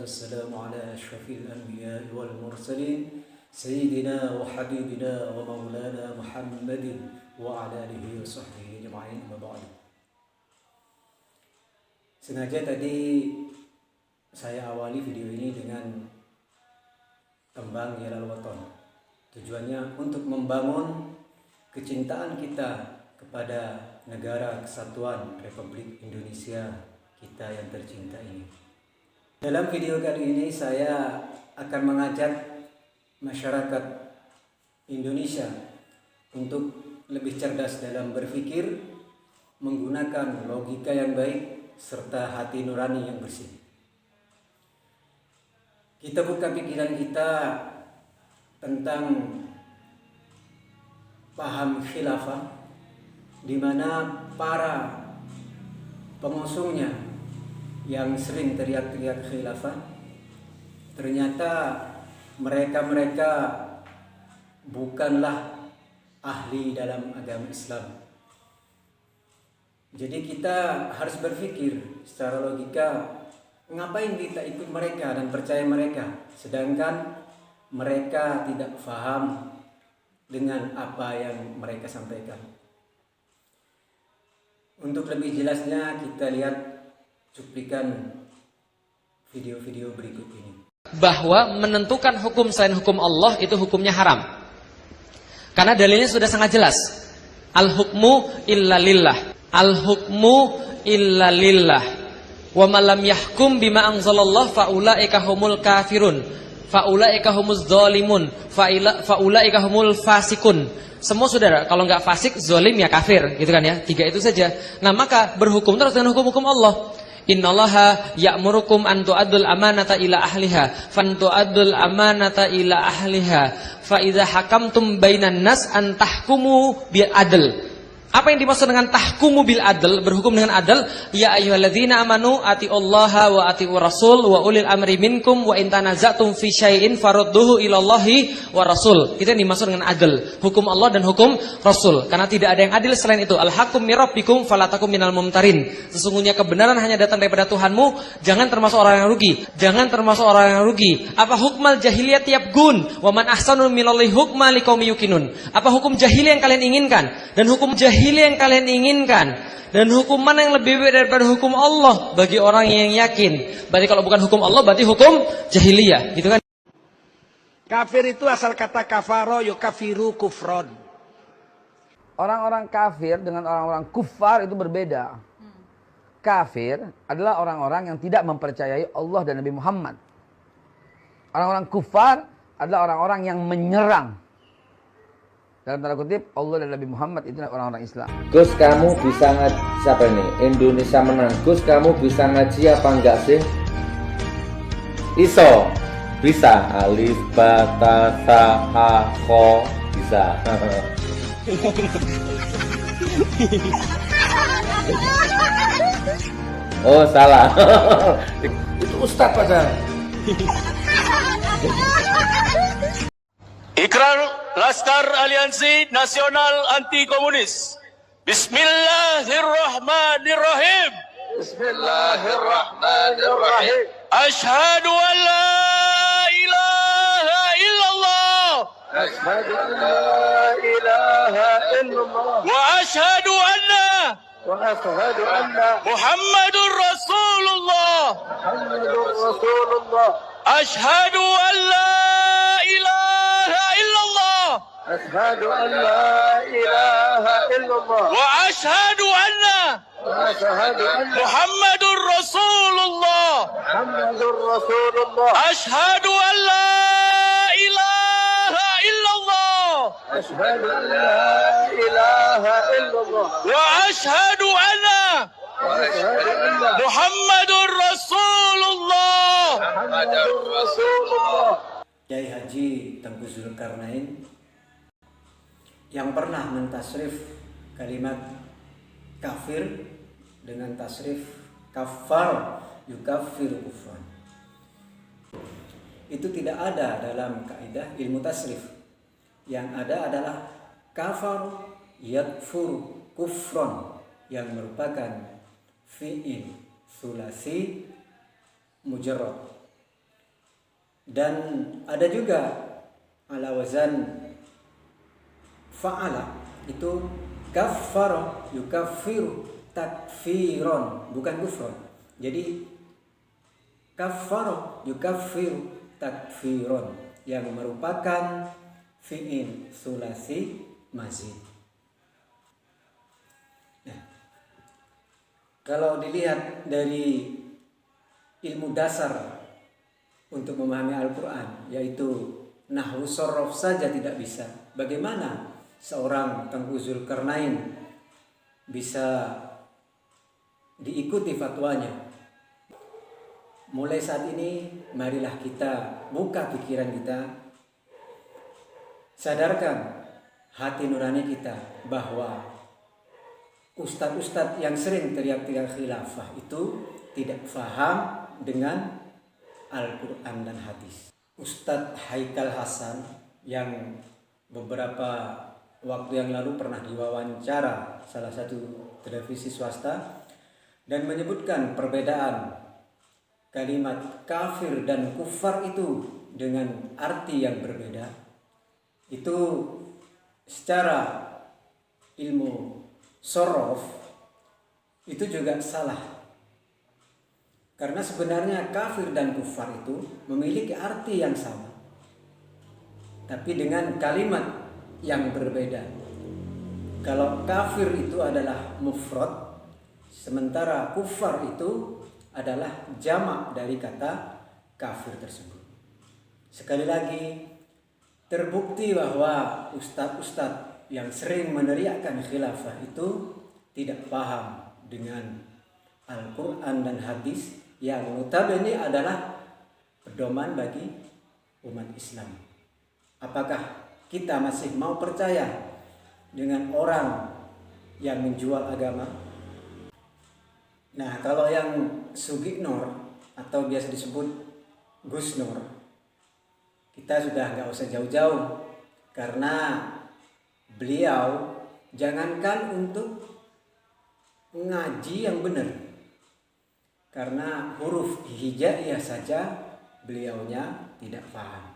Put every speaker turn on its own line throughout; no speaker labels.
والسلام على أشرف الأنبياء والمرسلين سيدنا وحبيبنا ومولانا محمد وعلى آله وصحبه أجمعين أما بعد. Sengaja tadi saya awali video ini dengan tembang Yalal Waton. Tujuannya untuk membangun kecintaan kita kepada negara kesatuan Republik Indonesia kita yang tercinta ini. Dalam video kali ini saya akan mengajak masyarakat Indonesia untuk lebih cerdas dalam berpikir, menggunakan logika yang baik serta hati nurani yang bersih. Kita buka pikiran kita tentang paham khilafah, di mana para pengusungnya yang sering teriak-teriak khilafah, ternyata mereka bukanlah ahli dalam agama Islam. Jadi kita harus berpikir secara logika, ngapain kita ikut mereka dan percaya mereka, sedangkan mereka tidak paham dengan apa yang mereka sampaikan. Untuk lebih jelasnya kita lihat cuplikan video-video berikut ini.
Bahwa menentukan hukum selain hukum Allah itu hukumnya haram. Karena dalilnya sudah sangat jelas. Al-hukmu illa lillah. Al-hukmu illa lillah. Wa man lam yahkum bima anzalallah faulaika humul kafirun. Faulaika humuz zalimun. Faulaika humul fasikun. Semua saudara, kalau nggak fasik, zalim ya kafir, gitu kan ya. 3 itu saja. Nah, maka berhukum terus dengan hukum-hukum Allah. Innallaha ya'murukum an tu'addul amanata ila ahliha fan tu'addul amanata ila ahliha fa idza hakamtum bainan nas an tahkumu bil adl. Apa yang dimaksud dengan tahkumu bil adl, berhukum dengan adl? Ya ayyuhalladzina amanu atiullaha wa atiur rasul wa ulil amri minkum wa in tanaza'tum fi syai'in farudduhu ilallahi wa rasul. Itu yang dimaksud dengan adl, hukum Allah dan hukum Rasul. Karena tidak ada yang adil selain itu. Al-hakum mir rabbikum fala takum minal mumtarin. Sesungguhnya kebenaran hanya datang daripada Tuhanmu, jangan termasuk orang yang rugi. Jangan termasuk orang yang rugi. Apa hukmal jahiliyah tiap gun? Wa man ahsanu minallahi hukma liqaumi yuqinun. Apa hukum jahiliyah yang kalian inginkan? Dan hukum jahiliyah yang kalian inginkan, dan hukum mana yang lebih baik daripada hukum Allah bagi orang yang yakin? Berarti kalau bukan hukum Allah berarti hukum jahiliyah, gitu kan?
Kafir itu asal kata kafaro yukafiru kufron.
Orang-orang kafir dengan orang-orang kufar itu berbeda. Kafir adalah orang-orang yang tidak mempercayai Allah dan Nabi Muhammad. Orang-orang kufar adalah orang-orang yang menyerang, dalam tanda kutip, Allah dan Nabi Muhammad, itu orang-orang Islam.
Gus, kamu bisa ngaji siapa ini? Indonesia menang. Gus, kamu bisa ngaji apa enggak sih? Iso. Bisa. Alif, ba, ta, sa, ha, ko. Bisa. Oh, salah.
Itu ustaz padahal.
Ikrar Laskar Aliansi Nasional Anti Komunis. Bismillahirrahmanirrahim.
Bismillahirrahmanirrahim.
Ashhadu an la ilaha illallah.
Ashhadu an la ilaha illallah.
Wa ashhadu anna Muhammadur Rasulullah.
Muhammadur Rasulullah.
Ashhadu an la ilaha illallah.
Ashhadu an la ilaha illallah.
Wa ashhadu anna Muhammadur Rasulullah.
Muhammadur Rasulullah.
Ashhadu an la ilaha illallah.
Ashhadu an la ilaha illallah.
Wa ashhadu anna Muhammadur Rasulullah.
Muhammadur Rasulullah.
Kiai Haji Tengku Zulkarnain yang pernah mentasrif kalimat kafir dengan tasrif kafar yukafiru kufran. Itu tidak ada dalam kaidah ilmu tasrif. Yang ada adalah kafar yakfur kufran, yang merupakan fi'il sulasi mujarrad. Dan ada juga ala wazan fa'ala, itu kaffara yukaffiru takfiron, bukan kufron. Jadi kaffara yukaffiru takfiron yang merupakan fi'il sulasi mazid. Nah, kalau dilihat dari ilmu dasar untuk memahami Al-Quran, yaitu nahwu sorof saja tidak bisa, bagaimana seorang Tengku Zulkarnain bisa diikuti fatwanya? Mulai saat ini marilah kita buka pikiran kita, sadarkan hati nurani kita bahwa ustadz-ustadz yang sering teriak-teriak khilafah itu tidak faham dengan Al-Quran dan hadis. Ustadz Haikal Hasan yang beberapa waktu yang lalu pernah diwawancara salah satu televisi swasta dan menyebutkan perbedaan kalimat kafir dan kufar itu dengan arti yang berbeda. Itu secara ilmu sorof itu juga salah. Karena sebenarnya kafir dan kufar itu memiliki arti yang sama, tapi dengan kalimat yang berbeda. Kalau kafir itu adalah mufrad, sementara kufar itu adalah jamak dari kata kafir tersebut. Sekali lagi, terbukti bahwa ustadz-ustadz yang sering meneriakkan khilafah itu tidak paham dengan Al-Quran dan hadis yang notabene adalah pedoman bagi umat Islam. Apakah kita masih mau percaya dengan orang yang menjual agama? Nah, kalau yang Sugignor atau biasa disebut Gus Nur, kita sudah nggak usah jauh-jauh, karena beliau jangankan untuk ngaji yang benar, karena huruf hijaiyah saja beliaunya tidak paham.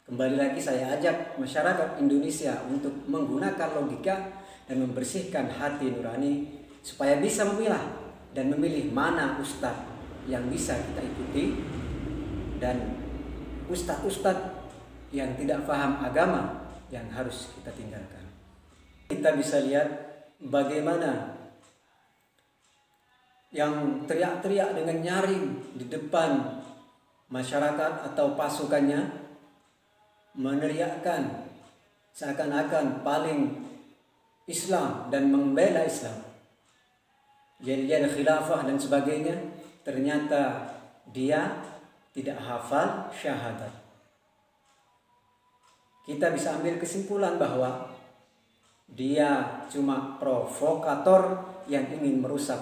Kembali lagi saya ajak masyarakat Indonesia untuk menggunakan logika dan membersihkan hati nurani supaya bisa memilah dan memilih mana ustadz yang bisa kita ikuti dan ustadz-ustadz yang tidak paham agama yang harus kita tinggalkan. Kita bisa lihat bagaimana yang teriak-teriak dengan nyaring di depan masyarakat atau pasukannya meneriakkan seakan-akan paling Islam dan membela Islam, jadi khilafah dan sebagainya. Ternyata dia tidak hafal syahadat. Kita bisa ambil kesimpulan bahwa dia cuma provokator yang ingin merusak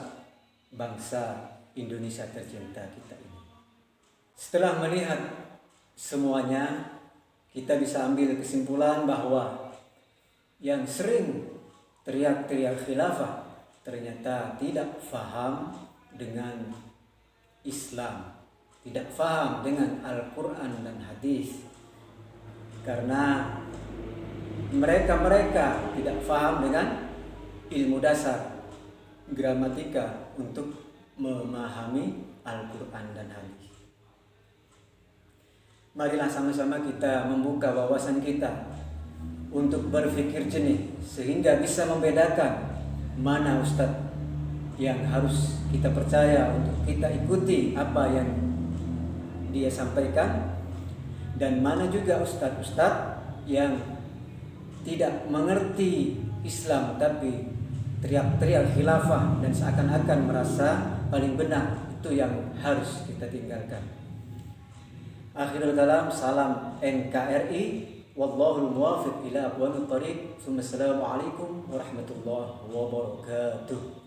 bangsa Indonesia tercinta kita ini. Setelah melihat semuanya, kita bisa ambil kesimpulan bahwa yang sering teriak-teriak khilafah ternyata tidak faham dengan Islam, tidak faham dengan Al-Quran dan hadis. Karena mereka tidak faham dengan ilmu dasar gramatika untuk memahami Al-Quran dan hadis. Marilah sama-sama kita membuka wawasan kita untuk berpikir jernih sehingga bisa membedakan mana ustadz yang harus kita percaya untuk kita ikuti apa yang dia sampaikan, dan mana juga ustadz-ustadz yang tidak mengerti Islam tapi teriak-teriak khilafah dan seakan-akan merasa paling benar. Itu yang harus kita tinggalkan. Akhirul kalam, salam NKRI, wallahul muwafiq ila aqwamit thariq. Assalamualaikum warahmatullahi wabarakatuh.